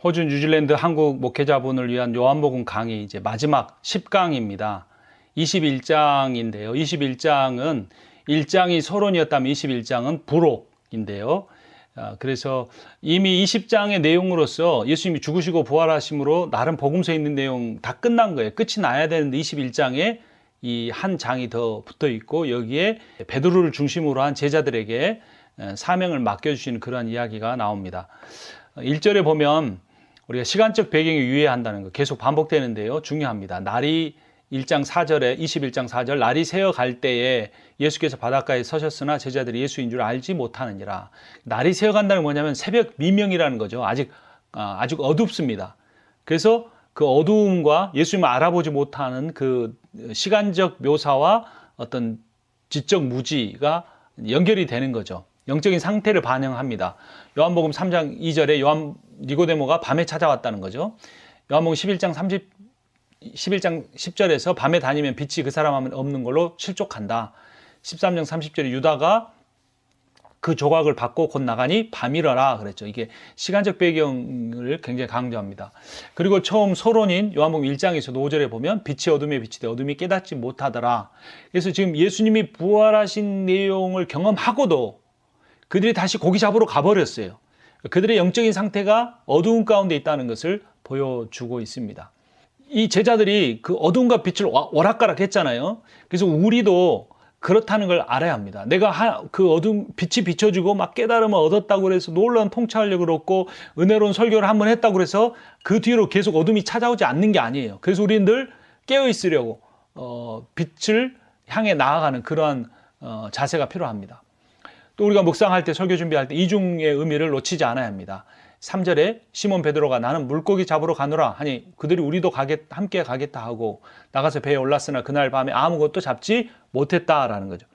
호주, 뉴질랜드, 한국 목회자분을 위한 요한복음 강의 이제 마지막 10강입니다. 21장인데요. 21장은 1장이 서론이었다면 21장은 부록인데요. 그래서 이미 20장의 내용으로서 예수님이 죽으시고 부활하심으로 나름 복음서에 있는 내용 다 끝난 거예요. 끝이 나야 되는데 21장에 이 한 장이 더 붙어 있고 여기에 베드로를 중심으로 한 제자들에게 사명을 맡겨주시는 그러한 이야기가 나옵니다. 1절에 보면 우리가 시간적 배경에 유의한다는 거 계속 반복되는데요. 중요합니다. 날이 1장 4절에 21장 4절 날이 새어갈 때에 예수께서 바닷가에 서셨으나 제자들이 예수인 줄 알지 못하느니라. 날이 새어간다는 게 뭐냐면 새벽 미명이라는 거죠. 아직 어둡습니다. 그래서 그 어두움과 예수님을 알아보지 못하는 그 시간적 묘사와 어떤 지적 무지가 연결이 되는 거죠. 영적인 상태를 반영합니다. 요한복음 3장 2절에 니고데모가 밤에 찾아왔다는 거죠. 요한복음 11장 10절에서 밤에 다니면 빛이 그 사람 없는 걸로 실족한다. 13장 30절에 유다가 그 조각을 받고 곧 나가니 밤이러라 그랬죠. 이게 시간적 배경을 굉장히 강조합니다. 그리고 처음 서론인 요한복음 1장에서도 5절에 보면 빛이 어둠에 비치되 어둠이 깨닫지 못하더라. 그래서 지금 예수님이 부활하신 내용을 경험하고도 그들이 다시 고기 잡으러 가버렸어요. 그들의 영적인 상태가 어두운 가운데 있다는 것을 보여주고 있습니다. 이 제자들이 그 어둠과 빛을 오락가락 했잖아요. 그래서 우리도 그렇다는 걸 알아야 합니다. 내가 그 어둠, 빛이 비춰주고 막 깨달음을 얻었다고 해서 놀라운 통찰력을 얻고 은혜로운 설교를 한번 했다고 해서 그 뒤로 계속 어둠이 찾아오지 않는 게 아니에요. 그래서 우리는 늘 깨어있으려고 빛을 향해 나아가는 그러한 자세가 필요합니다. 또 우리가 묵상할 때 설교 준비할 때 이중의 의미를 놓치지 않아야 합니다. 3절에 시몬 베드로가 나는 물고기 잡으러 가노라 하니 그들이 우리도 함께 가겠다 하고 나가서 배에 올랐으나 그날 밤에 아무것도 잡지 못했다라는 거죠.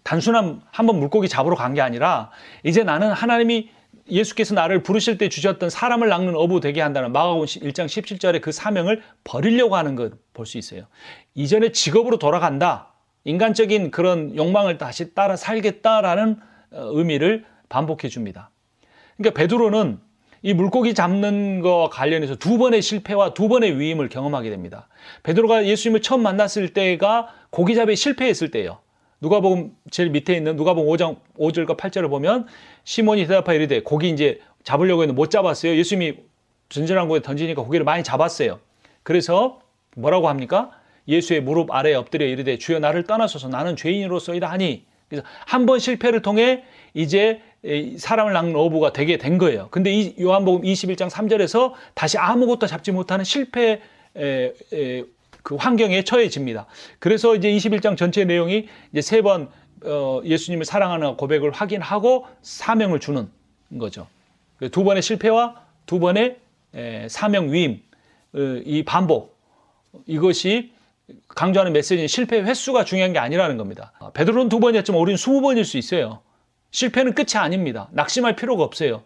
단순한 한번 물고기 잡으러 간 게 아니라 이제 나는 하나님이 예수께서 나를 부르실 때 주셨던 사람을 낚는 어부 되게 한다는 마가복음 1장 17절의 그 사명을 버리려고 하는 걸 볼 수 있어요. 이전의 직업으로 돌아간다. 인간적인 그런 욕망을 다시 따라 살겠다라는 의미를 반복해 줍니다. 그러니까 베드로는 이 물고기 잡는 것과 관련해서 두 번의 실패와 두 번의 위임을 경험하게 됩니다. 베드로가 예수님을 처음 만났을 때가 고기잡이에 실패했을 때예요. 누가복음 제일 밑에 있는 누가복음 5장 5절과 8절을 보면 시몬이 대답하여 이르되 고기 이제 잡으려고 했는데 못 잡았어요. 예수님이 전전한 곳에 던지니까 고기를 많이 잡았어요. 그래서 뭐라고 합니까? 예수의 무릎 아래에 엎드려 이르되 주여 나를 떠나소서 나는 죄인으로서이다 하니 그래서 한 번 실패를 통해 이제 사람을 낚는 어부가 되게 된 거예요. 근데 이 요한복음 21장 3절에서 다시 아무것도 잡지 못하는 실패 그 환경에 처해집니다. 그래서 이제 21장 전체 내용이 이제 세 번 예수님을 사랑하는 고백을 확인하고 사명을 주는 거죠. 두 번의 실패와 두 번의 사명 위임, 이 반복, 이것이 강조하는 메시지는 실패 횟수가 중요한 게 아니라는 겁니다. 베드로는 두 번이었지만 우리는 20번일 수 있어요. 실패는 끝이 아닙니다. 낙심할 필요가 없어요.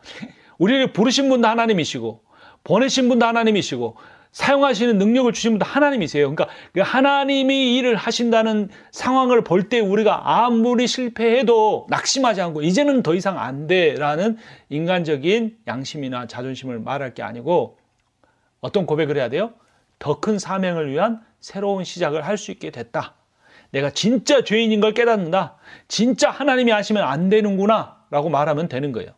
우리를 부르신 분도 하나님이시고 보내신 분도 하나님이시고 사용하시는 능력을 주신 분도 하나님이세요. 그러니까 하나님이 일을 하신다는 상황을 볼 때 우리가 아무리 실패해도 낙심하지 않고 이제는 더 이상 안 돼라는 인간적인 양심이나 자존심을 말할 게 아니고 어떤 고백을 해야 돼요? 더 큰 사명을 위한 새로운 시작을 할 수 있게 됐다. 내가 진짜 죄인인 걸 깨닫는다. 진짜 하나님이 하시면 안 되는구나 라고 말하면 되는 거예요.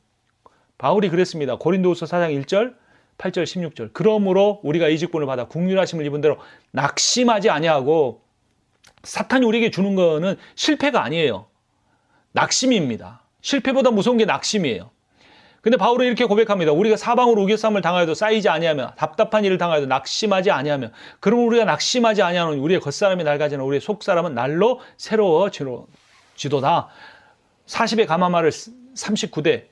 바울이 그랬습니다. 고린도후서 4장 1절, 8절, 16절. 그러므로 우리가 이 직분을 받아 국률하심을 입은 대로 낙심하지 아니하고 사탄이 우리에게 주는 거는 실패가 아니에요. 낙심입니다. 실패보다 무서운 게 낙심이에요. 근데 바울은 이렇게 고백합니다. 우리가 사방으로 우겨쌈을 당하여도 쌓이지 아니하며 답답한 일을 당하여도 낙심하지 아니하며 그러면 우리가 낙심하지 아니하는 우리의 겉사람이 낡아지나 우리의 속사람은 날로 새로워지도다. 40의 가마마를 39대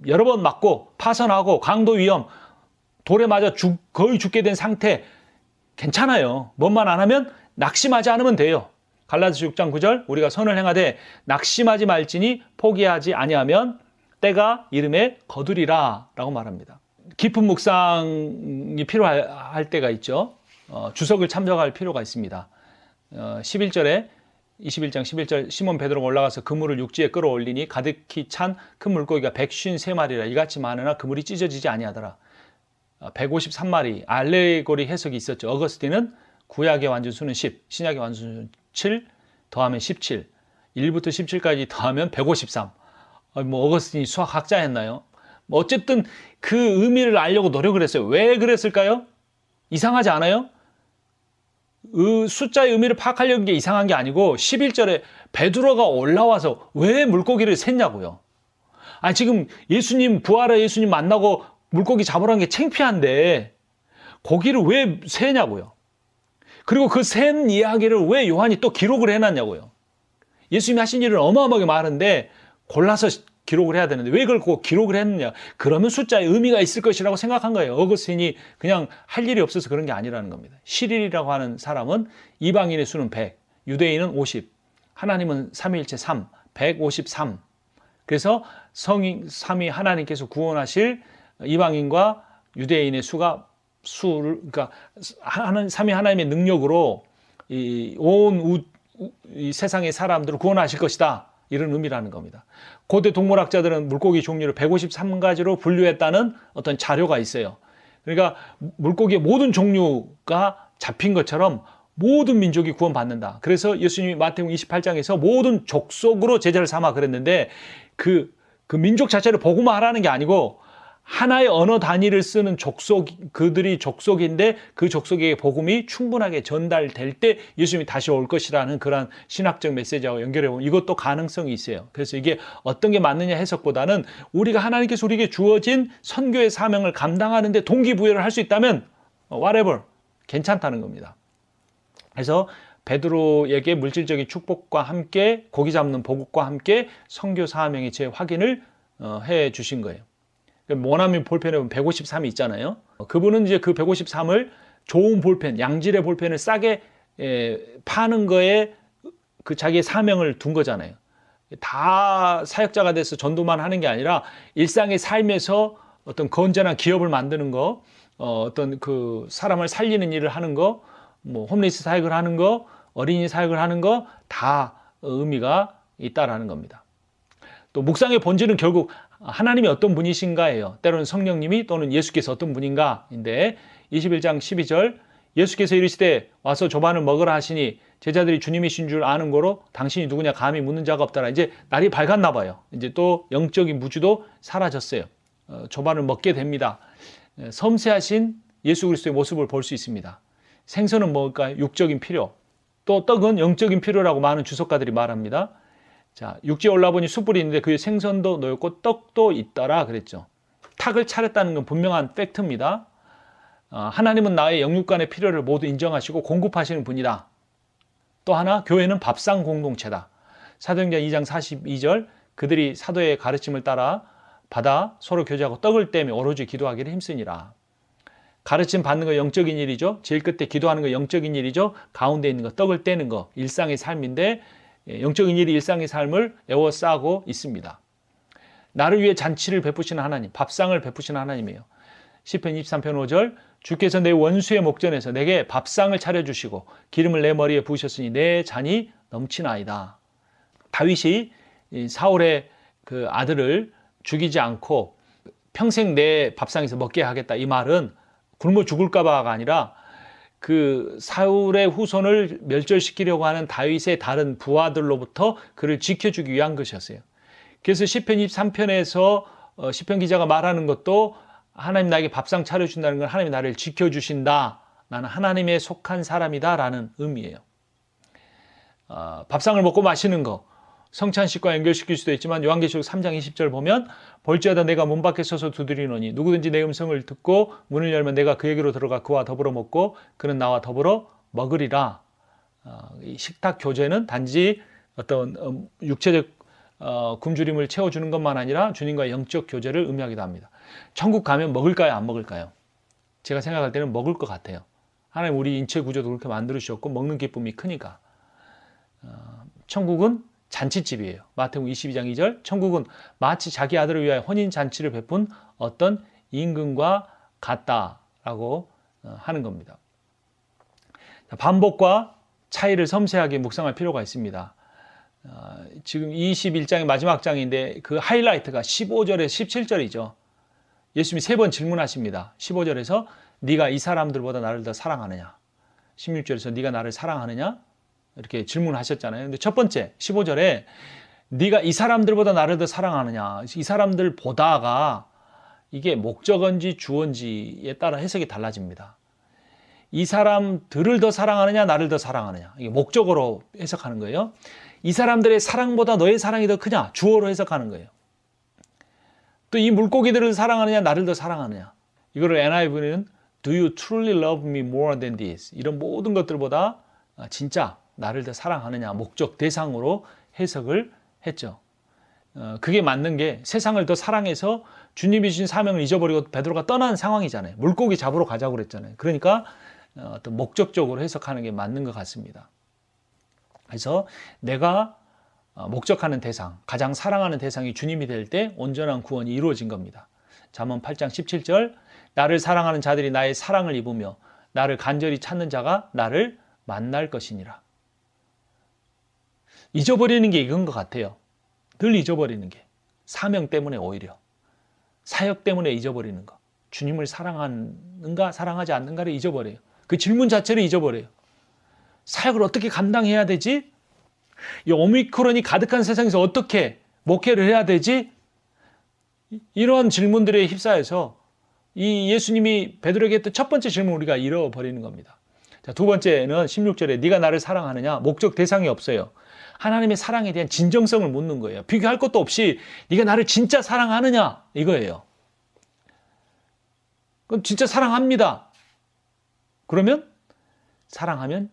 여러 번 맞고 파선하고 강도 위험 돌에 맞아 거의 죽게 된 상태 괜찮아요. 뭔만 안 하면 낙심하지 않으면 돼요. 갈라디아서 6장 9절 우리가 선을 행하되 낙심하지 말지니 포기하지 아니하면 때가 이름에 거두리라 라고 말합니다. 깊은 묵상이 필요할 때가 있죠. 주석을 참석할 필요가 있습니다. 11절에 21장 11절 시몬 베드로가 올라가서 그물을 육지에 끌어올리니 가득히 찬 큰 물고기가 153마리라 이같이 많으나 그물이 찢어지지 아니하더라. 153마리 알레고리 해석이 있었죠. 어거스틴은 구약의 완전수는 10, 신약의 완전수는 7, 더하면 17, 1부터 17까지 더하면 153. 뭐 어거스틴이 수학학자였나요? 뭐 어쨌든 그 의미를 알려고 노력을 했어요. 왜 그랬을까요? 이상하지 않아요? 숫자의 의미를 파악하려는 게 이상한 게 아니고 11절에 베드로가 올라와서 왜 물고기를 샜냐고요. 지금 예수님 부활의 예수님 만나고 물고기 잡으라는 게 창피한데 고기를 왜 세냐고요. 그리고 그 센 이야기를 왜 요한이 또 기록을 해놨냐고요. 예수님이 하신 일은 어마어마하게 많은데 골라서 기록을 해야 되는데 왜 그걸 꼭 기록을 했느냐. 그러면 숫자에 의미가 있을 것이라고 생각한 거예요. 어거스틴이 그냥 할 일이 없어서 그런 게 아니라는 겁니다. 실일이라고 하는 사람은 이방인의 수는 100, 유대인은 50, 하나님은 삼위일체 3, 153. 그래서 삼위 하나님께서 구원하실 이방인과 유대인의 수를 그러니까 삼위 하나님의 능력으로 온 세상의 사람들을 구원하실 것이다. 이런 의미라는 겁니다. 고대 동물학자들은 물고기 종류를 153가지로 분류했다는 어떤 자료가 있어요. 그러니까 물고기의 모든 종류가 잡힌 것처럼 모든 민족이 구원받는다. 그래서 예수님이 마태복음 28장에서 모든 족속으로 제자를 삼아 그랬는데 그 민족 자체를 복음화하라는 게 아니고 하나의 언어 단위를 쓰는 그들이 족속인데 그 족속에게 복음이 충분하게 전달될 때 예수님이 다시 올 것이라는 그런 신학적 메시지하고 연결해 보면 이것도 가능성이 있어요. 그래서 이게 어떤 게 맞느냐 해석보다는 우리가 하나님께서 우리에게 주어진 선교의 사명을 감당하는데 동기부여를 할 수 있다면 whatever 괜찮다는 겁니다. 그래서 베드로에게 물질적인 축복과 함께 고기 잡는 보급과 함께 선교 사명의 재확인을 해 주신 거예요. 모나미 볼펜에 보면 153이 있잖아요. 그분은 이제 그 153을 좋은 볼펜, 양질의 볼펜을 싸게 파는 거에 그 자기의 사명을 둔 거잖아요. 다 사역자가 돼서 전도만 하는 게 아니라 일상의 삶에서 어떤 건전한 기업을 만드는 거, 어떤 그 사람을 살리는 일을 하는 거, 뭐 홈리스 사역을 하는 거, 어린이 사역을 하는 거 다 의미가 있다라는 겁니다. 또 묵상의 본질은 결국 하나님이 어떤 분이신가예요. 때로는 성령님이 또는 예수께서 어떤 분인가인데 21장 12절 예수께서 이르시되 와서 조반을 먹으라 하시니 제자들이 주님이신 줄 아는 거로 당신이 누구냐 감히 묻는 자가 없더라. 이제 날이 밝았나 봐요. 이제 또 영적인 무주도 사라졌어요. 조반을 먹게 됩니다. 섬세하신 예수 그리스도의 모습을 볼 수 있습니다. 생선은 뭘까요? 육적인 필요. 또 떡은 영적인 필요라고 많은 주석가들이 말합니다. 자, 육지에 올라보니 숯불이 있는데 그에 생선도 놓였고 떡도 있더라 그랬죠. 탁을 차렸다는 건 분명한 팩트입니다. 하나님은 나의 영육간의 필요를 모두 인정하시고 공급하시는 분이다. 또 하나, 교회는 밥상 공동체다. 사도행전 2장 42절 그들이 사도의 가르침을 따라 받아 서로 교제하고 떡을 떼며 오로지 기도하기를 힘쓰니라. 가르침 받는 거 영적인 일이죠. 제일 끝에 기도하는 거 영적인 일이죠. 가운데 있는 거 떡을 떼는 거 일상의 삶인데 영적인 일이 일상의 삶을 에워싸고 있습니다. 나를 위해 잔치를 베푸시는 하나님, 밥상을 베푸시는 하나님이에요. 시편 23편 5절 주께서 내 원수의 목전에서 내게 밥상을 차려주시고 기름을 내 머리에 부으셨으니 내 잔이 넘치나이다. 다윗이 사울의 그 아들을 죽이지 않고 평생 내 밥상에서 먹게 하겠다. 이 말은 굶어 죽을까 봐가 아니라 그 사울의 후손을 멸절시키려고 하는 다윗의 다른 부하들로부터 그를 지켜주기 위한 것이었어요. 그래서 시편 23편에서 시편 기자가 말하는 것도 하나님 나에게 밥상 차려준다는 건 하나님이 나를 지켜주신다. 나는 하나님에 속한 사람이다 라는 의미예요. 밥상을 먹고 마시는 거 성찬식과 연결시킬 수도 있지만 요한계시록 3장 20절 보면 볼지어다 내가 문 밖에 서서 두드리노니 누구든지 내 음성을 듣고 문을 열면 내가 그에게로 들어가 그와 더불어 먹고 그는 나와 더불어 먹으리라. 이 식탁 교제는 단지 어떤 육체적 굶주림을 채워주는 것만 아니라 주님과의 영적 교제를 의미하기도 합니다. 천국 가면 먹을까요? 안 먹을까요? 제가 생각할 때는 먹을 것 같아요. 하나님 우리 인체 구조도 그렇게 만들으셨고 먹는 기쁨이 크니까. 천국은 잔치집이에요. 마태복음 22장 2절 천국은 마치 자기 아들을 위하여 혼인잔치를 베푼 어떤 임금과 같다라고 하는 겁니다. 반복과 차이를 섬세하게 묵상할 필요가 있습니다. 지금 21장의 마지막 장인데 그 하이라이트가 15절에서 17절이죠. 예수님이 3번 질문하십니다. 15절에서 네가 이 사람들보다 나를 더 사랑하느냐? 16절에서 네가 나를 사랑하느냐? 이렇게 질문하셨잖아요. 근데 첫 번째 15절에 네가 이 사람들보다 나를 더 사랑하느냐? 이 사람들보다가 이게 목적어인지 주어인지에 따라 해석이 달라집니다. 이 사람들을 더 사랑하느냐, 나를 더 사랑하느냐. 이게 목적어로 해석하는 거예요. 이 사람들의 사랑보다 너의 사랑이 더 크냐? 주어로 해석하는 거예요. 또 이 물고기들을 사랑하느냐, 나를 더 사랑하느냐. 이거를 NIV는 Do you truly love me more than this? 이런 모든 것들보다 진짜 나를 더 사랑하느냐, 목적 대상으로 해석을 했죠. 그게 맞는 게 세상을 더 사랑해서 주님이 주신 사명을 잊어버리고 베드로가 떠난 상황이잖아요. 물고기 잡으러 가자고 그랬잖아요. 그러니까 어떤 목적적으로 해석하는 게 맞는 것 같습니다. 그래서 내가 목적하는 대상, 가장 사랑하는 대상이 주님이 될 때 온전한 구원이 이루어진 겁니다. 잠언 8장 17절 나를 사랑하는 자들이 나의 사랑을 입으며 나를 간절히 찾는 자가 나를 만날 것이니라. 잊어버리는 게 이건 것 같아요. 늘 잊어버리는 게. 사명 때문에 오히려. 사역 때문에 잊어버리는 거. 주님을 사랑하는가 사랑하지 않는가를 잊어버려요. 그 질문 자체를 잊어버려요. 사역을 어떻게 감당해야 되지? 이 오미크론이 가득한 세상에서 어떻게 목회를 해야 되지? 이런 질문들에 휩싸여서 이 예수님이 베드로에게 했던 첫 번째 질문 우리가 잃어버리는 겁니다. 자, 두 번째는 16절에 네가 나를 사랑하느냐? 목적 대상이 없어요. 하나님의 사랑에 대한 진정성을 묻는 거예요. 비교할 것도 없이 네가 나를 진짜 사랑하느냐? 이거예요. 그럼 진짜 사랑합니다. 그러면 사랑하면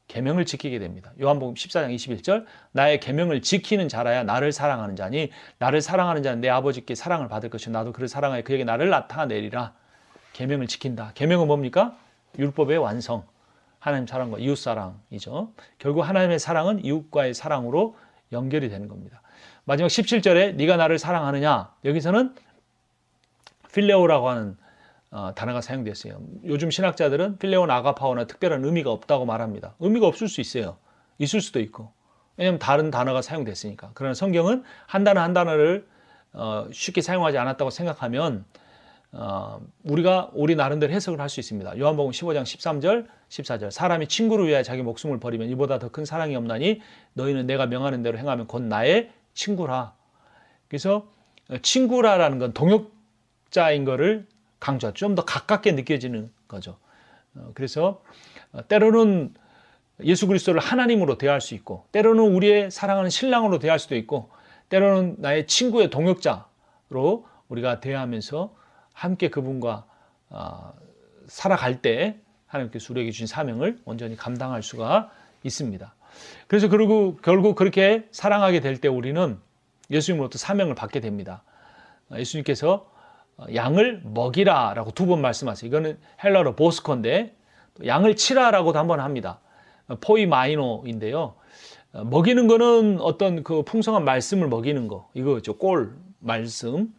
계명을 지키게 됩니다. 요한복음 14장 21절 나의 계명을 지키는 자라야 나를 사랑하는 자니 나를 사랑하는 자는 내 아버지께 사랑을 받을 것이요 나도 그를 사랑하여 그에게 나를 나타내리라. 계명을 지킨다. 계명은 뭡니까? 율법의 완성. 하나님 사랑과 이웃 사랑이죠. 결국 하나님의 사랑은 이웃과의 사랑으로 연결이 되는 겁니다. 마지막 17절에 네가 나를 사랑하느냐? 여기서는 필레오라고 하는 단어가 사용됐어요. 요즘 신학자들은 필레오나 아가파오나 특별한 의미가 없다고 말합니다. 의미가 없을 수 있어요. 있을 수도 있고. 왜냐하면 다른 단어가 사용됐으니까. 그러나 성경은 한 단어 한 단어를 쉽게 사용하지 않았다고 생각하면 우리가 우리 나름대로 해석을 할 수 있습니다. 요한복음 15장 13절, 14절 사람이 친구를 위하여 자기 목숨을 버리면 이보다 더 큰 사랑이 없나니 너희는 내가 명하는 대로 행하면 곧 나의 친구라. 그래서 친구라라는 건 동역자인 거를 강조하죠. 좀 더 가깝게 느껴지는 거죠. 그래서 때로는 예수 그리스도를 하나님으로 대할 수 있고 때로는 우리의 사랑하는 신랑으로 대할 수도 있고 때로는 나의 친구의 동역자로 우리가 대하면서 함께 그분과 살아갈 때 하나님께서 우리에게 주신 사명을 온전히 감당할 수가 있습니다. 그래서 결국 그렇게 사랑하게 될 때 우리는 예수님으로부터 사명을 받게 됩니다. 예수님께서 양을 먹이라라고 2번 말씀하세요. 이거는 헬라어로 보스코인데 양을 치라라고도 한번 합니다. 포이마이노인데요. 먹이는 거는 어떤 그 풍성한 말씀을 먹이는 거 이거죠. 꼴 말씀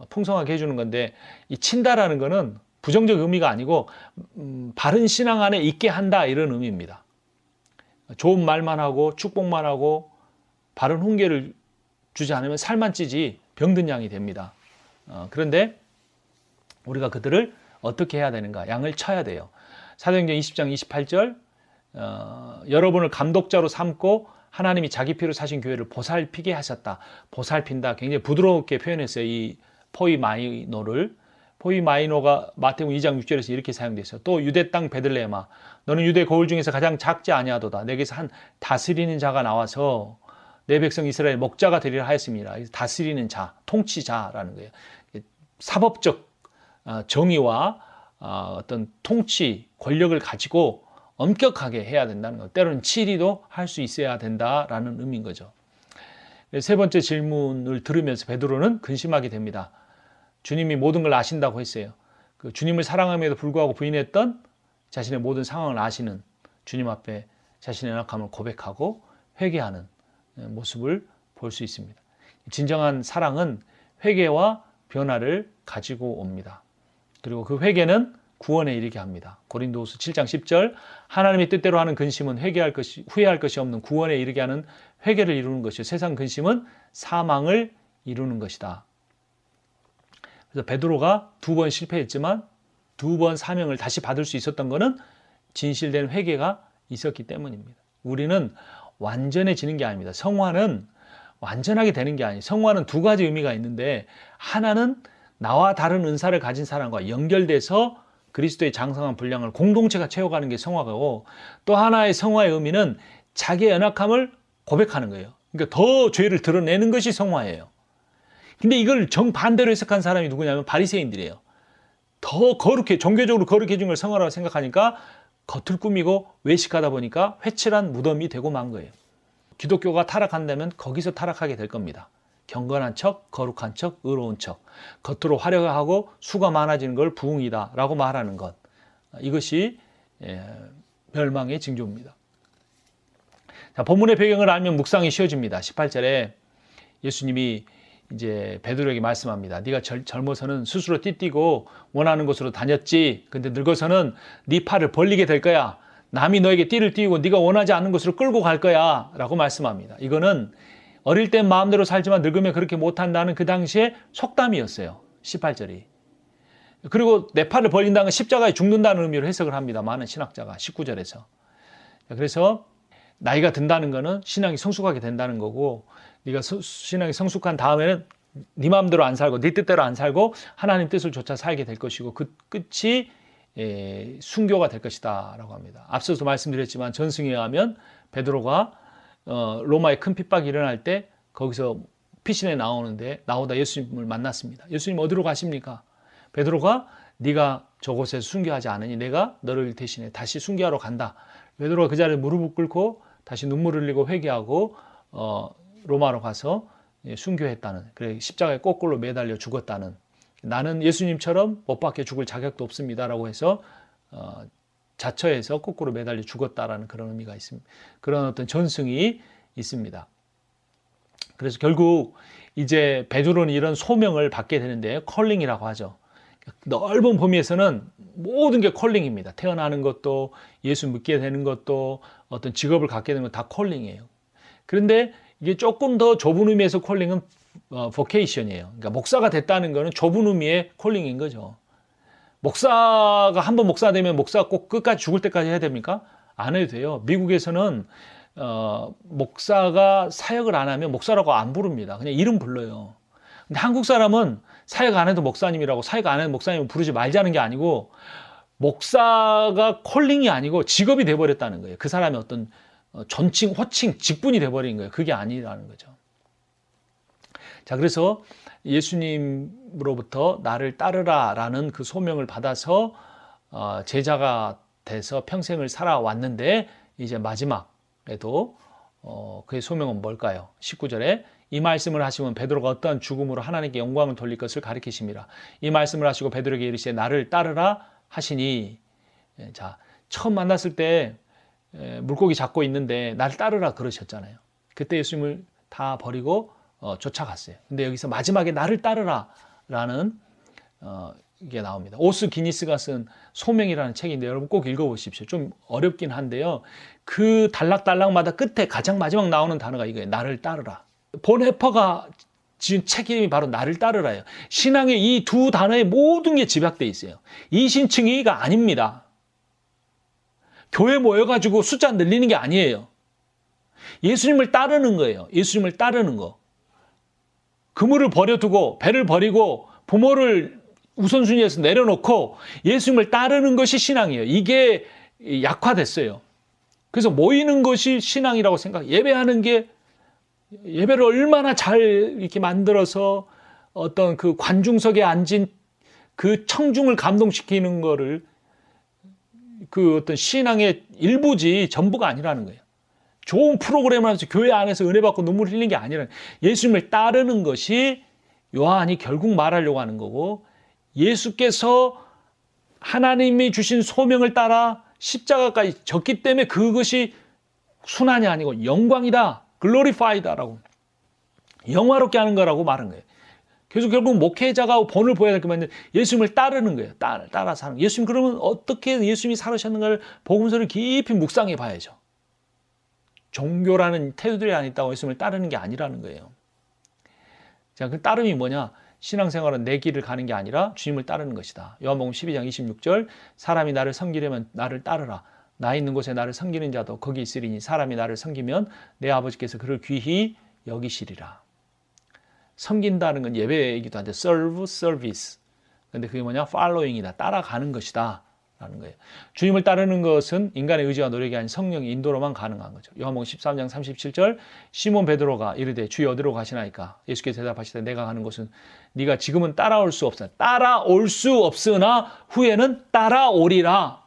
풍성하게 해주는 건데 이 친다라는 거는 부정적 의미가 아니고 바른 신앙 안에 있게 한다 이런 의미입니다. 좋은 말만 하고 축복만 하고 바른 훈계를 주지 않으면 살만 찌지 병든 양이 됩니다. 그런데 우리가 그들을 어떻게 해야 되는가? 양을 쳐야 돼요. 사도행전 20장 28절 여러분을 감독자로 삼고 하나님이 자기 피로 사신 교회를 보살피게 하셨다. 보살핀다. 굉장히 부드럽게 표현했어요. 이 포이마이노를. 포이마이노가 마태복음 2장 6절에서 이렇게 사용됐어요. 또 유대 땅 베들레헴아 너는 유대 거울 중에서 가장 작지 아니하도다. 내게서 한 다스리는 자가 나와서 내 백성 이스라엘 목자가 되리라 하였습니다. 다스리는 자, 통치자라는 거예요. 사법적 정의와 어떤 통치, 권력을 가지고 엄격하게 해야 된다는 것. 때로는 치리도 할 수 있어야 된다라는 의미인 거죠. 세 번째 질문을 들으면서 베드로는 근심하게 됩니다. 주님이 모든 걸 아신다고 했어요. 그 주님을 사랑함에도 불구하고 부인했던 자신의 모든 상황을 아시는 주님 앞에 자신의 연약함을 고백하고 회개하는 모습을 볼 수 있습니다. 진정한 사랑은 회개와 변화를 가지고 옵니다. 그리고 그 회개는 구원에 이르게 합니다. 고린도후서 7장 10절 하나님의 뜻대로 하는 근심은 후회할 것이 없는 구원에 이르게 하는 회개를 이루는 것이요 세상 근심은 사망을 이루는 것이다. 그래서 베드로가 2번 실패했지만 2번 사명을 다시 받을 수 있었던 것은 진실된 회개가 있었기 때문입니다. 우리는 완전해지는 게 아닙니다. 성화는 완전하게 되는 게 아니에요. 성화는 2가지 의미가 있는데, 하나는 나와 다른 은사를 가진 사람과 연결돼서 그리스도의 장성한 분량을 공동체가 채워가는 게 성화고, 또 하나의 성화의 의미는 자기의 연약함을 고백하는 거예요. 그러니까 더 죄를 드러내는 것이 성화예요. 근데 이걸 정반대로 해석한 사람이 누구냐면 바리새인들이에요. 더 거룩해, 종교적으로 거룩해진 걸 성화라고 생각하니까 겉을 꾸미고 외식하다 보니까 회칠한 무덤이 되고 만 거예요. 기독교가 타락한다면 거기서 타락하게 될 겁니다. 경건한 척, 거룩한 척, 의로운 척, 겉으로 화려하고 수가 많아지는 걸 부흥이다 라고 말하는 것, 이것이 멸망의 징조입니다. 자, 본문의 배경을 알면 묵상이 쉬워집니다. 18절에 예수님이 이제 베드로에게 말씀합니다. 네가 젊어서는 스스로 띠뛰고 원하는 곳으로 다녔지. 근데 늙어서는 네 팔을 벌리게 될 거야. 남이 너에게 띠를 띠우고 네가 원하지 않는 곳으로 끌고 갈 거야 라고 말씀합니다. 이거는 어릴 땐 마음대로 살지만 늙으면 그렇게 못한다는 그 당시의 속담이었어요. 18절이. 그리고 내 팔을 벌린다는 건 십자가에 죽는다는 의미로 해석을 합니다. 많은 신학자가 19절에서. 그래서 나이가 든다는 거는 신앙이 성숙하게 된다는 거고, 네가 신앙이 성숙한 다음에는 네 마음대로 안 살고 네 뜻대로 안 살고 하나님 뜻을 쫓아 살게 될 것이고, 그 끝이 순교가 될 것이다 라고 합니다. 앞서서 말씀드렸지만 전승에 의하면 베드로가 로마의 큰 핍박이 일어날 때 거기서 피신에 나오다 예수님을 만났습니다. 예수님 어디로 가십니까? 베드로가 네가 저곳에서 순교하지 않으니 내가 너를 대신에 다시 순교하러 간다. 베드로가 그 자리에 무릎을 꿇고 다시 눈물을 흘리고 회개하고 로마로 가서 순교했다는, 그래 십자가에 거꾸로 매달려 죽었다는, 나는 예수님처럼 못 박혀 죽을 자격도 없습니다라고 해서 자처해서 거꾸로 매달려 죽었다라는 그런 의미가 있습니다. 그런 어떤 전승이 있습니다. 그래서 결국 이제 베드로는 이런 소명을 받게 되는데, 컬링이라고 하죠. 넓은 범위에서는 모든 게 컬링입니다. 태어나는 것도, 예수 믿게 되는 것도, 어떤 직업을 갖게 되는 것 다 컬링이에요. 그런데 이게 조금 더 좁은 의미에서 컬링은 vocation이에요. 그러니까 목사가 됐다는 거는 좁은 의미의 컬링인 거죠. 목사가 한번 목사 되면 목사가 꼭 끝까지 죽을 때까지 해야 됩니까? 안 해도 돼요. 미국에서는 목사가 사역을 안 하면 목사라고 안 부릅니다. 그냥 이름 불러요. 근데 한국 사람은 사역 안 해도 목사님이라고, 사역 안 해도 목사님 부르지 말자는 게 아니고, 목사가 콜링이 아니고 직업이 돼버렸다는 거예요. 그 사람의 어떤 존칭, 호칭, 직분이 돼버린 거예요. 그게 아니라는 거죠. 자, 그래서 예수님으로부터 나를 따르라 라는 그 소명을 받아서 제자가 돼서 평생을 살아왔는데, 이제 마지막에도 그의 소명은 뭘까요? 19절에 이 말씀을 하시면 베드로가 어떠한 죽음으로 하나님께 영광을 돌릴 것을 가리키심이라. 이 말씀을 하시고 베드로에게 이르시되 나를 따르라 하시니. 자, 처음 만났을 때 물고기 잡고 있는데 나를 따르라 그러셨잖아요. 그때 예수님을 다 버리고 쫓아갔어요. 근데 여기서 마지막에 나를 따르라 라는 이게 나옵니다. 오스 기니스가 쓴 소명이라는 책인데 여러분 꼭 읽어보십시오. 좀 어렵긴 한데요. 그 단락단락마다 끝에 가장 마지막 나오는 단어가 이거예요. 나를 따르라. 본 해퍼가 지은 책 이름이 바로 나를 따르라예요. 신앙의 이 두 단어에 모든 게 집약되어 있어요. 이신칭의가 아닙니다. 교회 모여가지고 숫자 늘리는 게 아니에요. 예수님을 따르는 거예요. 예수님을 따르는 거. 그물을 버려두고 배를 버리고 부모를 우선순위에서 내려놓고 예수님을 따르는 것이 신앙이에요. 이게 약화됐어요. 그래서 모이는 것이 신앙이라고 생각. 예배하는 게, 예배를 얼마나 잘 이렇게 만들어서 어떤 그 관중석에 앉은 그 청중을 감동시키는 거를, 그 어떤 신앙의 일부지 전부가 아니라는 거예요. 좋은 프로그램을 하면서 교회 안에서 은혜 받고 눈물 흘리는 게 아니라 예수님을 따르는 것이 요한이 결국 말하려고 하는 거고, 예수께서 하나님이 주신 소명을 따라 십자가까지 졌기 때문에 그것이 순환이 아니고 영광이다, 글로리파이다라고, 영화롭게 하는 거라고 말한 거예요. 그래서 결국 목회자가 본을 보여야 될 것만 예수님을 따르는 거예요. 따라 사는. 예수님 그러면 어떻게 예수님이 살으셨는가를 복음서를 깊이 묵상해 봐야죠. 종교라는 태도들이 안 있다고 예수님을 따르는 게 아니라는 거예요. 자, 그 따름이 뭐냐? 신앙생활은 내 길을 가는 게 아니라 주님을 따르는 것이다. 요한복음 12장 26절 사람이 나를 섬기려면 나를 따르라. 나 있는 곳에 나를 섬기는 자도 거기 있으리니 사람이 나를 섬기면 내 아버지께서 그를 귀히 여기시리라. 섬긴다는 건 예배이기도 한데 serve, service. 근데 그게 뭐냐? following이다. 따라가는 것이다. 라는 거예요. 주님을 따르는 것은 인간의 의지와 노력이 아닌 성령의 인도로만 가능한 거죠. 요한복음 13장 37절 시몬 베드로가 이르되 주여 어디로 가시나이까? 예수께서 대답하시되 내가 가는 곳은 네가 지금은 따라올 수 없으나 따라올 수 없으나 후에는 따라오리라.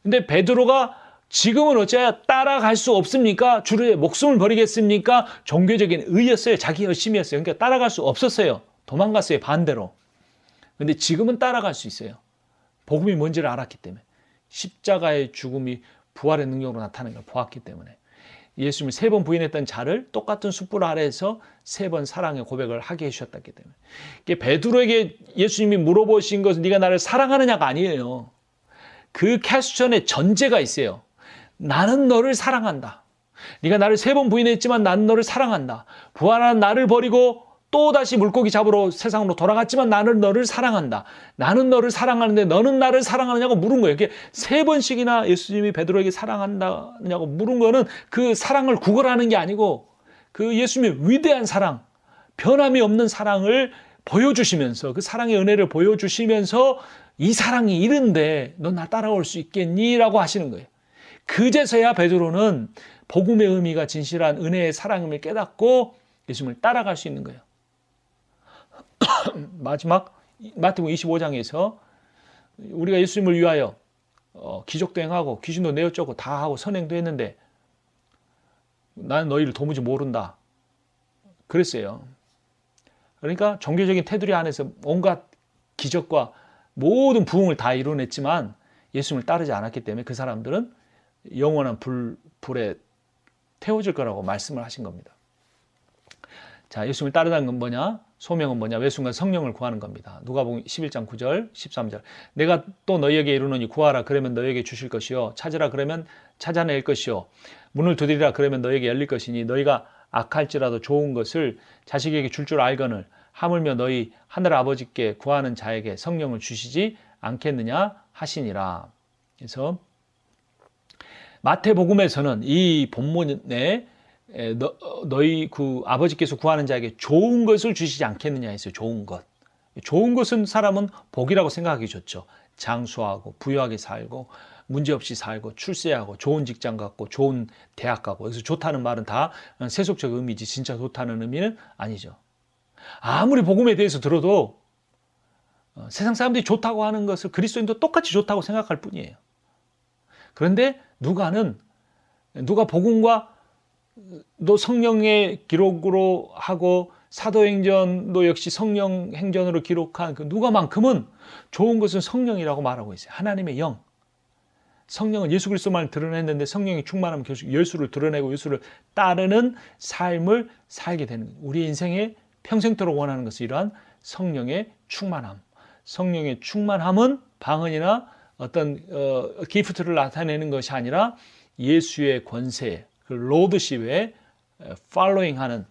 근데 베드로가 지금은 어째야 따라갈 수 없습니까? 주의 목숨을 버리겠습니까? 종교적인 의였어요. 자기 열심히 했어요. 그러니까 따라갈 수 없었어요. 도망갔어요. 반대로. 근데 지금은 따라갈 수 있어요. 복음이 뭔지를 알았기 때문에. 십자가의 죽음이 부활의 능력으로 나타나는 걸 보았기 때문에. 예수님을 3번 부인했던 자를 똑같은 숯불 아래에서 3번 사랑의 고백을 하게 해주셨기 때문에. 베드로에게 예수님이 물어보신 것은 네가 나를 사랑하느냐가 아니에요. 그 퀘스천에 전제가 있어요. 나는 너를 사랑한다. 네가 나를 3번 부인했지만 나는 너를 사랑한다. 부활한 나를 버리고 또다시 물고기 잡으러 세상으로 돌아갔지만 나는 너를 사랑한다. 나는 너를 사랑하는데 너는 나를 사랑하느냐고 물은 거예요. 이게 3번씩이나 예수님이 베드로에게 사랑한다냐고 물은 거는 그 사랑을 구걸하는 게 아니고 그 예수님의 위대한 사랑, 변함이 없는 사랑을 보여주시면서 그 사랑의 은혜를 보여주시면서 이 사랑이 이른데 너 나 따라올 수 있겠니? 라고 하시는 거예요. 그제서야 베드로는 복음의 의미가 진실한 은혜의 사랑임을 깨닫고 예수님을 따라갈 수 있는 거예요. 마지막 마태복음 25장에서 우리가 예수님을 위하여 기적도 행하고 귀신도 내어쫓고 다 하고 선행도 했는데 나는 너희를 도무지 모른다. 그랬어요. 그러니까 종교적인 테두리 안에서 온갖 기적과 모든 부흥을 다 이뤄냈지만 예수님을 따르지 않았기 때문에 그 사람들은 영원한 불에 태워질 거라고 말씀을 하신 겁니다. 자, 예수님을 따르다는 건 뭐냐? 소명은 뭐냐? 외순간 성령을 구하는 겁니다. 누가복음 11장 9절, 13절. 내가 또 너희에게 이르노니 구하라 그러면 너희에게 주실 것이요. 찾으라 그러면 찾아낼 것이요. 문을 두드리라 그러면 너희에게 열릴 것이니 너희가 악할지라도 좋은 것을 자식에게 줄 줄 알거늘 하물며 너희 하늘 아버지께 구하는 자에게 성령을 주시지 않겠느냐 하시니라. 그래서 마태복음에서는 이 본문에 너희 그 아버지께서 구하는 자에게 좋은 것을 주시지 않겠느냐 했어요. 좋은 것. 좋은 것은 사람은 복이라고 생각하기 좋죠. 장수하고 부유하게 살고 문제없이 살고 출세하고 좋은 직장 갖고 좋은 대학 가고. 그래서 좋다는 말은 다 세속적 의미지 진짜 좋다는 의미는 아니죠. 아무리 복음에 대해서 들어도 세상 사람들이 좋다고 하는 것을 그리스도인도 똑같이 좋다고 생각할 뿐이에요. 그런데 누가 복음과 또 성령의 기록으로 하고 사도행전도 역시 성령 행전으로 기록한 그 누가만큼은 좋은 것은 성령이라고 말하고 있어요. 하나님의 영. 성령은 예수 그리스도만을 드러냈는데 성령이 충만하면 계속 예수를 드러내고 예수를 따르는 삶을 살게 되는 거예요. 우리 인생에 평생토록 원하는 것은 이러한 성령의 충만함. 성령의 충만함은 방언이나 어떤 기프트를 나타내는 것이 아니라 예수의 권세, 그 로드십에 팔로잉하는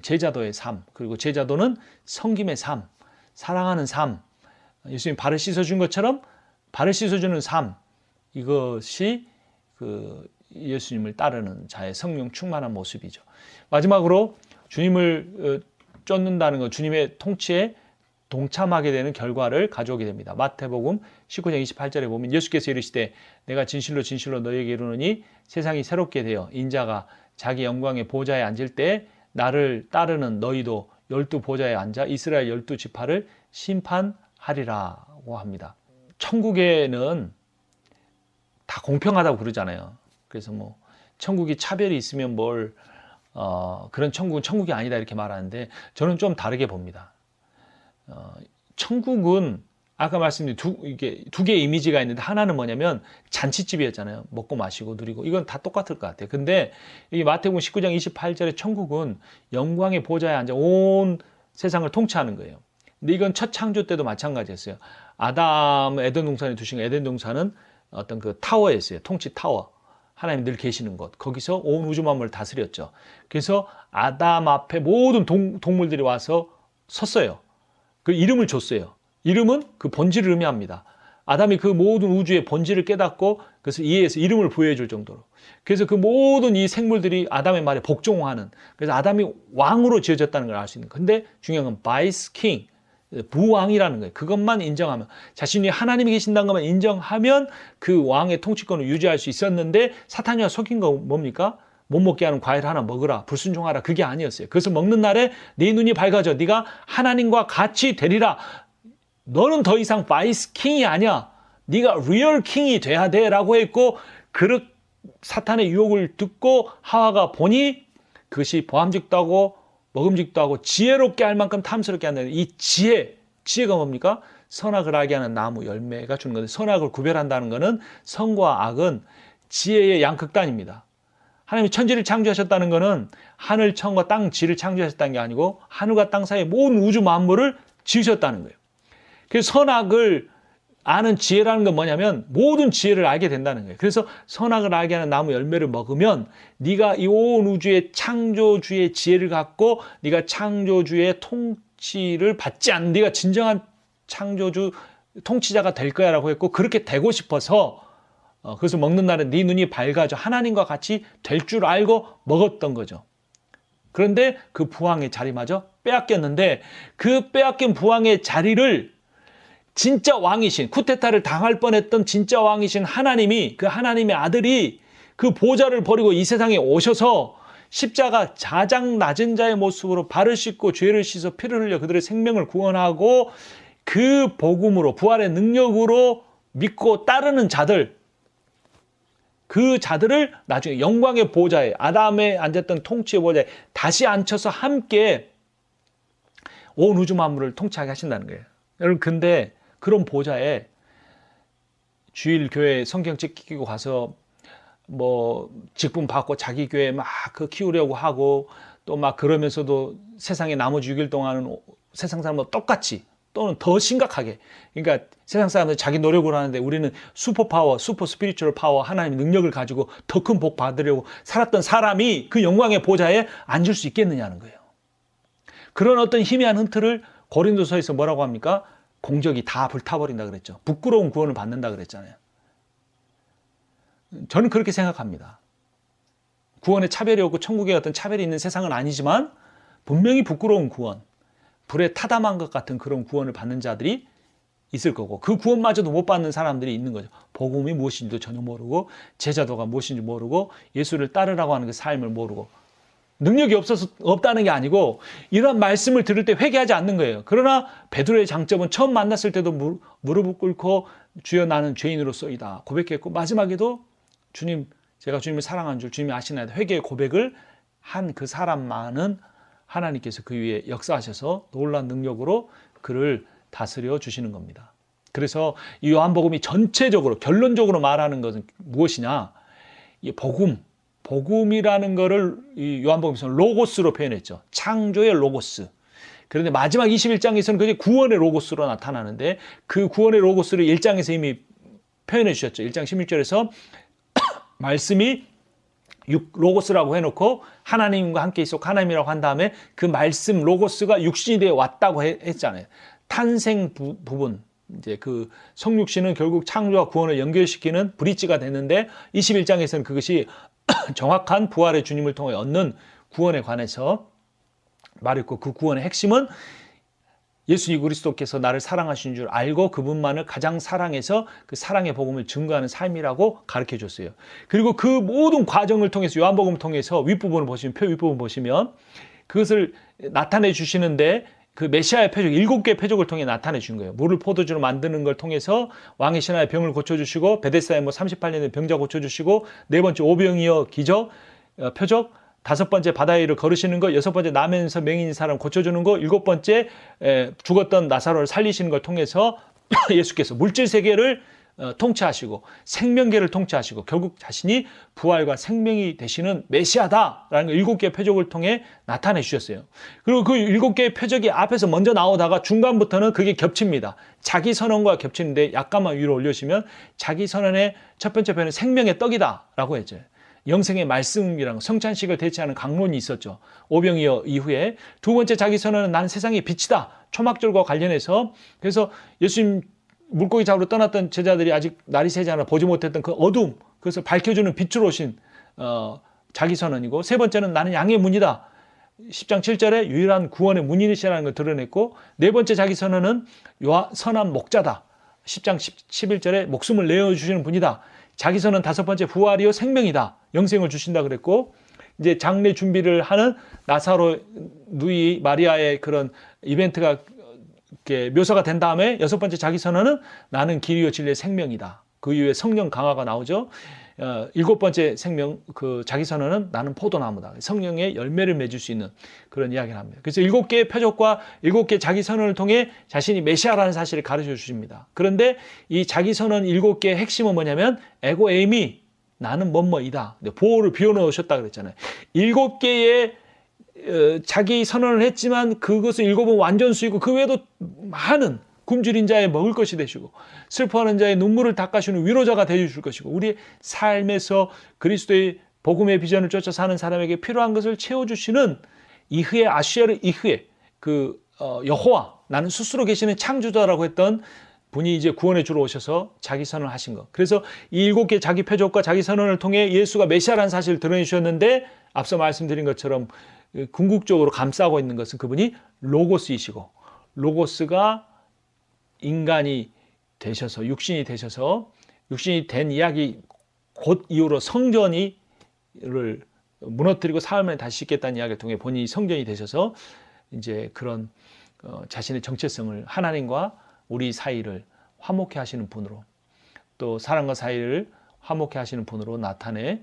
제자도의 삶, 그리고 제자도는 섬김의 삶, 사랑하는 삶, 예수님 발을 씻어준 것처럼 발을 씻어주는 삶, 이것이 그 예수님을 따르는 자의 성령 충만한 모습이죠. 마지막으로 주님을 쫓는다는 것, 주님의 통치에 동참하게 되는 결과를 가져오게 됩니다. 마태복음 19장 28절에 보면 예수께서 이르시되 내가 진실로 진실로 너희에게 이르노니 세상이 새롭게 되어 인자가 자기 영광의 보좌에 앉을 때 나를 따르는 너희도 12 보좌에 앉아 이스라엘 12지파를 심판하리라고 합니다. 천국에는 다 공평하다고 그러잖아요. 그래서 뭐 천국이 차별이 있으면 그런 천국은 천국이 아니다 이렇게 말하는데 저는 좀 다르게 봅니다. 천국은 아까 말씀드린 두 개의 이미지가 있는데 하나는 뭐냐면 잔치집이었잖아요. 먹고 마시고 누리고 이건 다 똑같을 것 같아요. 근데 이 마태복음 19장 28절의 천국은 영광의 보좌에 앉아 온 세상을 통치하는 거예요. 근데 이건 첫 창조 때도 마찬가지였어요. 아담 에덴 동산에 두신 에덴 동산은 어떤 그 타워였어요. 통치 타워. 하나님 늘 계시는 곳. 거기서 온 우주 만물을 다스렸죠. 그래서 아담 앞에 모든 동물들이 와서 섰어요. 그 이름을 줬어요. 이름은 그 본질을 의미합니다. 아담이 그 모든 우주의 본질을 깨닫고 그것을 이해해서 이름을 부여해 줄 정도로. 그래서 그 모든 이 생물들이 아담의 말에 복종하는, 그래서 아담이 왕으로 지어졌다는 걸 알 수 있는 거예요. 근데 중요한 건 vice king, 부왕이라는 거예요. 그것만 인정하면, 자신이 하나님이 계신다는 것만 인정하면 그 왕의 통치권을 유지할 수 있었는데, 사탄이와 속인 거 뭡니까? 못 먹게 하는 과일 하나 먹으라, 불순종하라, 그게 아니었어요. 그것을 먹는 날에 네 눈이 밝아져 네가 하나님과 같이 되리라. 너는 더 이상 바이스 킹이 아니야. 네가 리얼 킹이 돼야 돼 라고 했고, 사탄의 유혹을 듣고 하와가 보니 그것이 보암직도 하고 먹음직도 하고 지혜롭게 할 만큼 탐스럽게 한다는 이 지혜가 뭡니까? 선악을 알게 하는 나무 열매가 주는 건데, 선악을 구별한다는 것은 선과 악은 지혜의 양극단입니다. 하나님이 천지를 창조하셨다는 것은 하늘, 천과 땅, 지를 창조하셨다는 게 아니고 하늘과 땅 사이의 모든 우주 만물을 지으셨다는 거예요. 그래서 선악을 아는 지혜라는 건 뭐냐면 모든 지혜를 알게 된다는 거예요. 그래서 선악을 알게 하는 나무 열매를 먹으면 네가 이 온 우주의 창조주의 지혜를 갖고 네가 창조주의 통치를 받지 않는, 네가 진정한 창조주 통치자가 될 거야 라고 했고, 그렇게 되고 싶어서 그래서 먹는 날에 네 눈이 밝아져 하나님과 같이 될 줄 알고 먹었던 거죠. 그런데 그 부왕의 자리마저 빼앗겼는데, 그 빼앗긴 부왕의 자리를 진짜 왕이신, 쿠데타를 당할 뻔했던 진짜 왕이신 하나님이, 그 하나님의 아들이 그 보좌를 버리고 이 세상에 오셔서 십자가 가장 낮은 자의 모습으로 발을 씻고 죄를 씻어 피를 흘려 그들의 생명을 구원하고, 그 복음으로 부활의 능력으로 믿고 따르는 자들, 그 자들을 나중에 영광의 보좌에, 아담에 앉았던 통치의 보좌에 다시 앉혀서 함께 온 우주 만물을 통치하게 하신다는 거예요. 여러분, 근데 그런 보좌에 주일 교회 성경 찍히고 가서 뭐 직분 받고 자기 교회 막 그 키우려고 하고, 또 막 그러면서도 세상에 나머지 6일 동안은 세상 사람과 똑같이 또는 더 심각하게, 그러니까 세상 사람들 자기 노력으로 하는데 우리는 슈퍼파워, 슈퍼 스피리추얼 파워, 하나님의 능력을 가지고 더 큰 복 받으려고 살았던 사람이 그 영광의 보좌에 앉을 수 있겠느냐는 거예요. 그런 어떤 희미한 힌트를 고린도서에서 뭐라고 합니까? 공적이 다 불타버린다 그랬죠. 부끄러운 구원을 받는다 그랬잖아요. 저는 그렇게 생각합니다. 구원에 차별이 없고 천국에 어떤 차별이 있는 세상은 아니지만 분명히 부끄러운 구원, 불에 타담한 것 같은 그런 구원을 받는 자들이 있을 거고, 그 구원마저도 못 받는 사람들이 있는 거죠. 복음이 무엇인지도 전혀 모르고, 제자도가 무엇인지 모르고, 예수를 따르라고 하는 그 삶을 모르고, 능력이 없어서 없다는 게 아니고 이런 말씀을 들을 때 회개하지 않는 거예요. 그러나 베드로의 장점은 처음 만났을 때도 무릎을 꿇고 주여 나는 죄인으로서이다 고백했고, 마지막에도 주님, 제가 주님을 사랑하는 줄 주님이 아시나이다 회개의 고백을 한 그 사람만은 하나님께서 그 위에 역사하셔서 놀라운 능력으로 그를 다스려 주시는 겁니다. 그래서 이 요한복음이 전체적으로 결론적으로 말하는 것은 무엇이냐? 이 복음이라는 거를 이 요한복음에서는 로고스로 표현했죠. 창조의 로고스. 그런데 마지막 21장에서는 그게 구원의 로고스로 나타나는데, 그 구원의 로고스를 1장에서 이미 표현해 주셨죠. 1장 16절에서 말씀이 로고스라고 해놓고 하나님과 함께 있었고 하나님이라고 한 다음에 그 말씀 로고스가 육신이 되어 왔다고 했잖아요. 탄생 부분, 이제 그 성육신은 결국 창조와 구원을 연결시키는 브릿지가 됐는데, 21장에서는 그것이 정확한 부활의 주님을 통해 얻는 구원에 관해서 말했고, 그 구원의 핵심은 예수 그리스도께서 나를 사랑하신 줄 알고 그분만을 가장 사랑해서 그 사랑의 복음을 증거하는 삶이라고 가르쳐 줬어요. 그리고 그 모든 과정을 통해서 요한복음을 통해서 윗부분을 보시면, 표 윗부분 보시면 그것을 나타내 주시는데, 그 메시아의 표적, 7개의 표적을 통해 나타내 준 거예요. 물을 포도주로 만드는 걸 통해서 왕의 신하의 병을 고쳐주시고, 베데스다의 38년의 병자 고쳐주시고, 4번째 오병이어 기적, 표적, 5번째 바다 위를 걸으시는 거, 6번째 나면서 맹인인 사람 고쳐주는 거, 7번째 죽었던 나사로를 살리시는 걸 통해서 예수께서 물질 세계를 통치하시고 생명계를 통치하시고 결국 자신이 부활과 생명이 되시는 메시아다라는 7개의 표적을 통해 나타내 주셨어요. 그리고 그 7개의 표적이 앞에서 먼저 나오다가 중간부터는 그게 겹칩니다. 자기 선언과 겹치는데 약간만 위로 올려주시면, 자기 선언의 첫 번째 표현은 생명의 떡이다 라고 했죠. 영생의 말씀이랑 성찬식을 대체하는 강론이 있었죠. 오병이어 이후에. 두 번째 자기 선언은 나는 세상의 빛이다. 초막절과 관련해서. 그래서 예수님 물고기 잡으러 떠났던 제자들이 아직 날이 새지 않아 보지 못했던 그 어둠, 그것을 밝혀주는 빛으로 오신 자기 선언이고, 세 번째는 나는 양의 문이다. 10장 7절에 유일한 구원의 문이시라는 걸 드러냈고, 네 번째 자기 선언은 선한 목자다. 10장 11절에 목숨을 내어주시는 분이다. 자기 선언 다섯 번째 부활이요 생명이다. 영생을 주신다 그랬고, 이제 장례 준비를 하는 나사로 누이 마리아의 그런 이벤트가 이렇게 묘사가 된 다음에 여섯 번째 자기 선언은 나는 길이요 진리의 생명이다. 그 이후에 성령 강화가 나오죠. 일곱 번째 그 자기 선언은 나는 포도나무다. 성령의 열매를 맺을 수 있는 그런 이야기를 합니다. 그래서 일곱 개의 표적과 일곱 개의 자기 선언을 통해 자신이 메시아라는 사실을 가르쳐 주십니다. 그런데 이 자기 선언 일곱 개의 핵심은 뭐냐면 에고 에이미, 나는 뭐뭐이다. 보호를 비워놓으셨다 그랬잖아요. 일곱 개의 자기 선언을 했지만 그것을 일곱은 완전수이고 그 외에도 많은 굶주린 자의 먹을 것이 되시고 슬퍼하는 자의 눈물을 닦아주는 위로자가 되어주실 것이고 우리의 삶에서 그리스도의 복음의 비전을 쫓아 사는 사람에게 필요한 것을 채워주시는 이흐의 아시에르 이흐의 여호와, 나는 스스로 계시는 창조자라고 했던 분이 이제 구원의 주로 오셔서 자기 선언을 하신 것. 그래서 이 일곱 개 자기 표적과 자기 선언을 통해 예수가 메시아라는 사실을 드러내 주셨는데, 앞서 말씀드린 것처럼 궁극적으로 감싸고 있는 것은 그분이 로고스이시고, 로고스가 인간이 되셔서 육신이 되셔서 육신이 된 이야기 곧 이후로 성전을 무너뜨리고 사흘 다시 짓겠다는 이야기를 통해 본인이 성전이 되셔서 이제 그런 자신의 정체성을 하나님과 우리 사이를 화목해 하시는 분으로, 또 사람과 사이를 화목해 하시는 분으로 나타내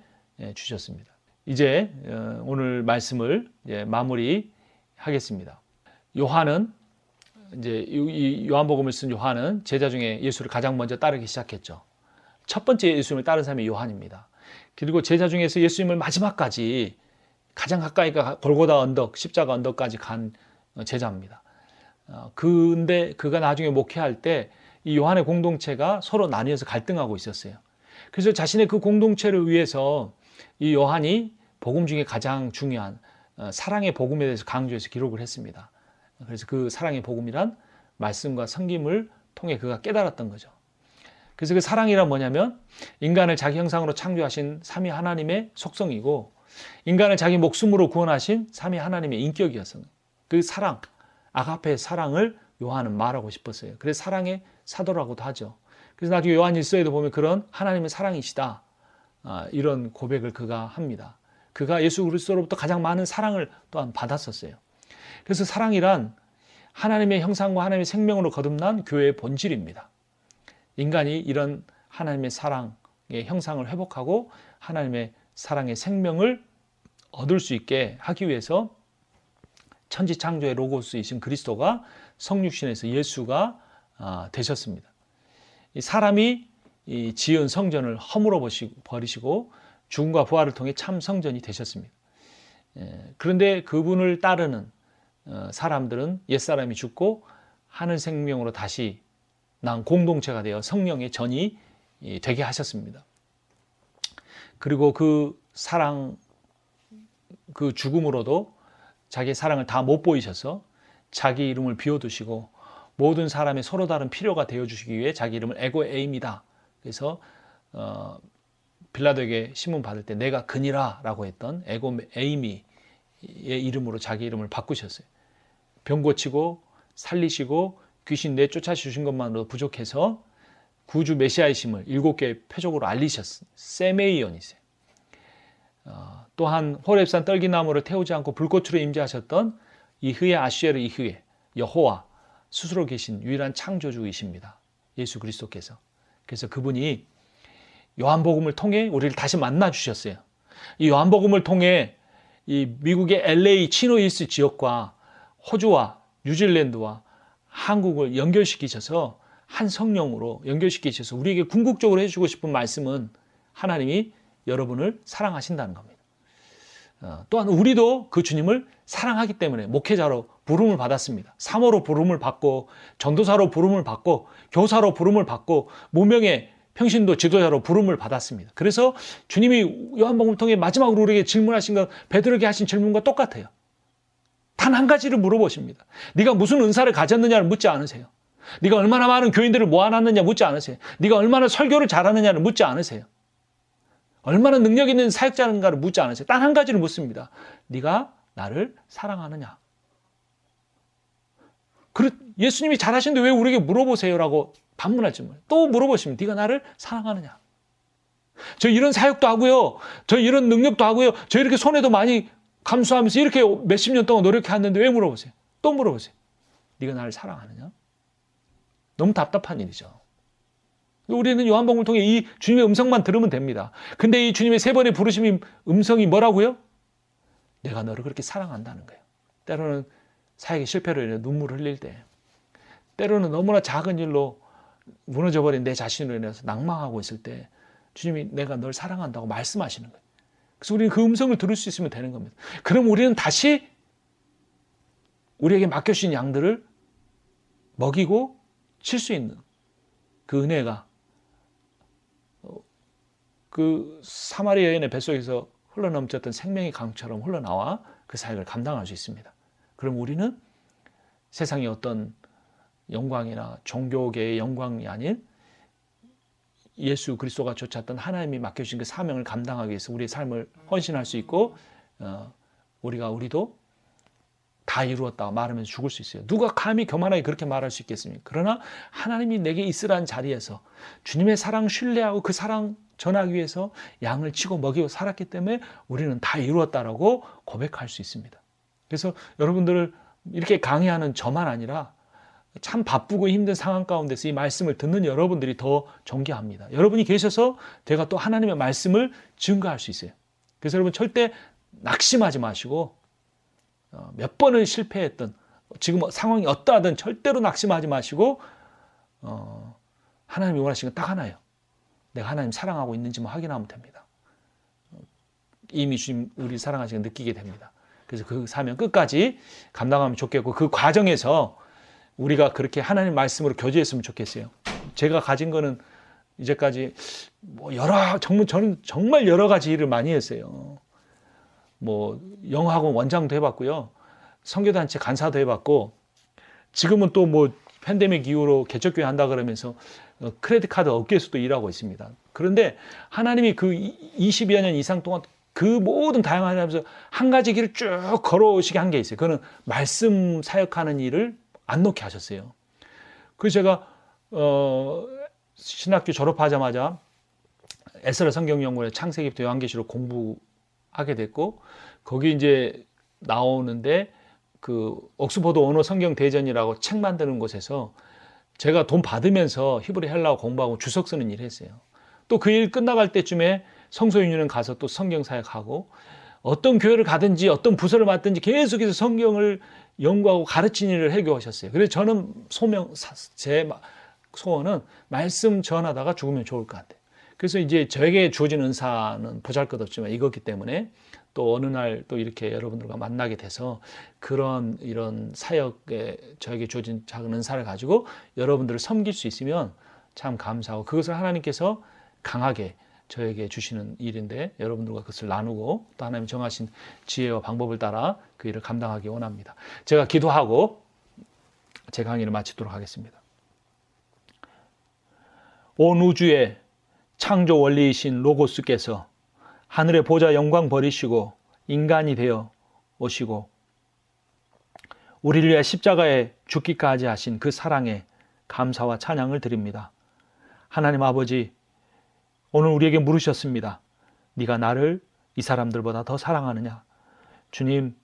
주셨습니다. 이제 오늘 말씀을 마무리하겠습니다. 요한은 이제 이 요한복음을 쓴 요한은 제자 중에 예수를 가장 먼저 따르기 시작했죠. 첫 번째 예수님을 따른 사람이 요한입니다. 그리고 제자 중에서 예수님을 마지막까지 가장 가까이가 골고다 언덕, 십자가 언덕까지 간 제자입니다. 근데 그가 나중에 목회할 때 이 요한의 공동체가 서로 나뉘어서 갈등하고 있었어요. 그래서 자신의 그 공동체를 위해서 이 요한이 복음 중에 가장 중요한 사랑의 복음에 대해서 강조해서 기록을 했습니다. 그래서 그 사랑의 복음이란 말씀과 섬김을 통해 그가 깨달았던 거죠. 그래서 그 사랑이란 뭐냐면 인간을 자기 형상으로 창조하신 삼위 하나님의 속성이고, 인간을 자기 목숨으로 구원하신 삼위 하나님의 인격이었어요. 그 사랑, 아가페의 사랑을 요한은 말하고 싶었어요. 그래서 사랑의 사도라고도 하죠. 그래서 나중에 요한 일서에도 보면 그런 하나님의 사랑이시다, 이런 고백을 그가 합니다. 그가 예수 그리스도로부터 가장 많은 사랑을 또한 받았었어요. 그래서 사랑이란 하나님의 형상과 하나님의 생명으로 거듭난 교회의 본질입니다. 인간이 이런 하나님의 사랑의 형상을 회복하고 하나님의 사랑의 생명을 얻을 수 있게 하기 위해서 천지창조의 로고스이신 그리스도가 성육신에서 예수가 되셨습니다. 사람이 지은 성전을 허물어 버리시고 죽음과 부활을 통해 참 성전이 되셨습니다. 그런데 그분을 따르는 사람들은 옛사람이 죽고 하늘 생명으로 다시 난 공동체가 되어 성령의 전이 되게 하셨습니다. 그리고 그 사랑, 그 죽음으로도 자기의 사랑을 다 못 보이셔서 자기 이름을 비워두시고 모든 사람의 서로 다른 필요가 되어주시기 위해 자기 이름을 에고 에임이다. 그래서 빌라도에게 신문 받을 때 내가 그니라 라고 했던 에고 에이미의 이름으로 자기 이름을 바꾸셨어요. 병 고치고 살리시고 귀신 내쫓아 주신 것만으로 부족해서 구주 메시아이심을 7개의 표적으로 알리셨어요. 세메이온이세요. 또한 호렙산 떨기나무를 태우지 않고 불꽃으로 임재하셨던 이흐의 아시에르 이흐의 여호와, 스스로 계신 유일한 창조주이십니다. 예수 그리스도께서. 그래서 그분이 요한복음을 통해 우리를 다시 만나 주셨어요. 이 요한복음을 통해 이 미국의 LA 치노이스 지역과 호주와 뉴질랜드와 한국을 연결시키셔서 한 성령으로 연결시키셔서 우리에게 궁극적으로 해주고 싶은 말씀은 하나님이 여러분을 사랑하신다는 겁니다. 또한 우리도 그 주님을 사랑하기 때문에 목회자로 부름을 받았습니다. 사모로 부름을 받고 전도사로 부름을 받고 교사로 부름을 받고 무명의 평신도 지도자로 부름을 받았습니다. 그래서 주님이 요한복음을 통해 마지막으로 우리에게 질문하신 건 베드로에게 하신 질문과 똑같아요. 단 한 가지를 물어보십니다. 네가 무슨 은사를 가졌느냐를 묻지 않으세요. 네가 얼마나 많은 교인들을 모아놨느냐 묻지 않으세요. 네가 얼마나 설교를 잘하느냐를 묻지 않으세요. 얼마나 능력 있는 사역자인가를 묻지 않으세요. 단 한 가지를 묻습니다. 네가 나를 사랑하느냐. 예수님이 잘하시는데 왜 우리에게 물어보세요라고 반문할 질문. 또 물어보시면 네가 나를 사랑하느냐. 저 이런 사역도 하고요. 저 이런 능력도 하고요. 저 이렇게 손해도 많이 감수하면서 이렇게 몇십 년 동안 노력했는데 왜 물어보세요? 또 물어보세요. 네가 나를 사랑하느냐? 너무 답답한 일이죠. 우리는 요한복음을 통해 이 주님의 음성만 들으면 됩니다. 근데 이 주님의 세 번의 부르심이 음성이 뭐라고요? 내가 너를 그렇게 사랑한다는 거예요. 때로는 사역의 실패로 인해 눈물을 흘릴 때, 때로는 너무나 작은 일로 무너져버린 내 자신으로 인해서 낭망하고 있을 때 주님이 내가 널 사랑한다고 말씀하시는 거예요. 그래서 우리는 그 음성을 들을 수 있으면 되는 겁니다. 그럼 우리는 다시 우리에게 맡겨주신 양들을 먹이고 칠 수 있는 그 은혜가 그 사마리아 여인의 뱃속에서 흘러넘쳤던 생명의 강처럼 흘러나와 그 사역을 감당할 수 있습니다. 그럼 우리는 세상의 어떤 영광이나 종교계의 영광이 아닌 예수 그리스도가 쫓았던 하나님이 맡겨주신 그 사명을 감당하기 위해서 우리의 삶을 헌신할 수 있고 우리도 다 이루었다 말하면서 죽을 수 있어요. 누가 감히 교만하게 그렇게 말할 수 있겠습니까? 그러나 하나님이 내게 있으라는 자리에서 주님의 사랑 신뢰하고 그 사랑 전하기 위해서 양을 치고 먹이고 살았기 때문에 우리는 다 이루었다라고 고백할 수 있습니다. 그래서 여러분들을 이렇게 강의하는 저만 아니라 참 바쁘고 힘든 상황 가운데서 이 말씀을 듣는 여러분들이 더 존귀합니다. 여러분이 계셔서 제가 또 하나님의 말씀을 증거할 수 있어요. 그래서 여러분 절대 낙심하지 마시고 몇 번을 실패했던 지금 상황이 어떠하든 절대로 낙심하지 마시고 하나님이 원하시는 건 딱 하나예요. 내가 하나님 사랑하고 있는지만 확인하면 됩니다. 이미 주님 우리 사랑하시는 걸 느끼게 됩니다. 그래서 그 사명 끝까지 감당하면 좋겠고 그 과정에서 우리가 그렇게 하나님 말씀으로 교제했으면 좋겠어요. 제가 가진 거는 이제까지 저는 정말 여러 가지 일을 많이 했어요. 영어학원 원장도 해봤고요. 선교단체 간사도 해봤고, 지금은 또 팬데믹 이후로 개척교회 한다 그러면서 크레딧 카드 업계에서도 일하고 있습니다. 그런데 하나님이 그 20여 년 이상 동안 그 모든 다양한 하면서 한 가지 길을 쭉 걸어오시게 한 게 있어요. 그거는 말씀 사역하는 일을 안 놓게 하셨어요. 그래서 제가 신학교 졸업하자마자 에스라 성경연구원의 창세기부터 요한계시록 공부하게 됐고, 거기 이제 나오는데 그 옥스퍼드 언어 성경 대전이라고 책 만드는 곳에서 제가 돈 받으면서 히브리 헬라어 공부하고 주석 쓰는 일을 했어요. 또 그 일 끝나갈 때쯤에 성소윤회는 가서 또 성경 사역하고, 어떤 교회를 가든지 어떤 부서를 맡든지 계속해서 성경을 연구하고 가르치는 일을 해오셨어요. 그래서 저는 제 소원은 말씀 전하다가 죽으면 좋을 것 같아요. 그래서 이제 저에게 주어진 은사는 보잘것없지만 이거기 때문에 또 어느 날 또 이렇게 여러분들과 만나게 돼서 이런 사역에 저에게 주어진 작은 은사를 가지고 여러분들을 섬길 수 있으면 참 감사하고, 그것을 하나님께서 강하게 저에게 주시는 일인데 여러분들과 그것을 나누고 또 하나님 정하신 지혜와 방법을 따라 그 일을 감당하기 원합니다. 제가 기도하고 제 강의를 마치도록 하겠습니다. 온 우주의 창조 원리이신 로고스께서 하늘의 보좌 영광 버리시고 인간이 되어 오시고 우리를 위해 십자가에 죽기까지 하신 그 사랑에 감사와 찬양을 드립니다. 하나님 아버지, 오늘 우리에게 물으셨습니다. 네가 나를 이 사람들보다 더 사랑하느냐? 주님,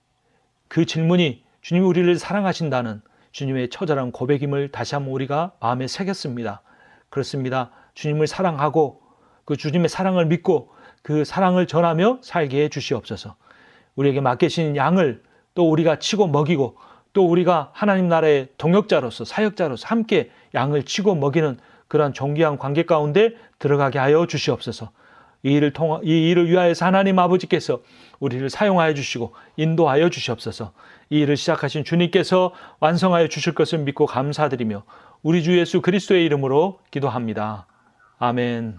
그 질문이 주님이 우리를 사랑하신다는 주님의 처절한 고백임을 다시 한번 우리가 마음에 새겼습니다. 그렇습니다. 주님을 사랑하고 그 주님의 사랑을 믿고 그 사랑을 전하며 살게 해 주시옵소서. 우리에게 맡기신 양을 또 우리가 치고 먹이고 또 우리가 하나님 나라의 동역자로서 사역자로서 함께 양을 치고 먹이는 그러한 존귀한 관계 가운데 들어가게 하여 주시옵소서. 이 일을 위하여서 하나님 아버지께서 우리를 사용하여 주시고 인도하여 주시옵소서. 이 일을 시작하신 주님께서 완성하여 주실 것을 믿고 감사드리며 우리 주 예수 그리스도의 이름으로 기도합니다. 아멘.